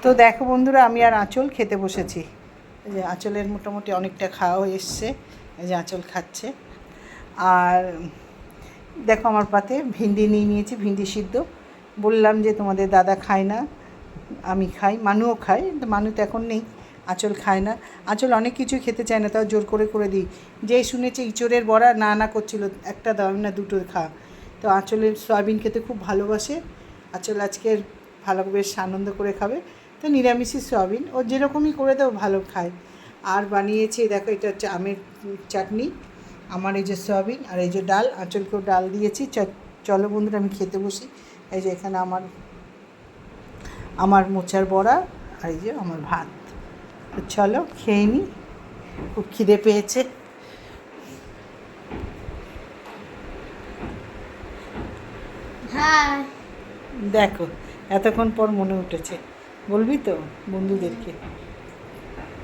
তো দেখো বন্ধুরা, আমি আর আঁচল খেতে বসেছি। এই যে আঁচলের মোটামুটি অনেকটা খাওয়া হয়ে এসছে, এই যে আঁচল খাচ্ছে। আর দেখো আমার পাতে ভিন্ডি নিয়ে নিয়েছি, ভিন্ডি সিদ্ধ। বললাম যে তোমাদের দাদা খায় না, আমি খাই, মানুও খায়, কিন্তু মানু তো এখন নেই, আঁচল খায় না। আঁচল অনেক কিছু খেতে চায় না, তাও জোর করে দিই। যেই শুনেছে ইঁচড়ের বড়া না করছিল, একটা দাও না দুটো খা। তো আঁচলের সয়াবিন খেতে খুব ভালোবাসে। আঁচল আজকে ভালো বেশ আনন্দ করে খাবে, তো নিরামিষই সয়াবিন ও যেরকমই করে দেও ভালো খায়। আর বানিয়েছি দেখো, এটা হচ্ছে আমের চাটনি, আমার এই যে সয়াবিন, আর এই যে ডাল, আঁচলকেও ডাল দিয়েছি। চলো বন্ধুরা আমি খেতে বসি। এই যে এখানে আমার মোচার বড়া, আর এই যে আমার ভাত। তো চলো খেয়ে নিই, খুব খিদে পেয়েছে। হ্যাঁ, দেখো এতক্ষণ পর মনে উঠেছে, বলবি তো বন্ধুদেরকে।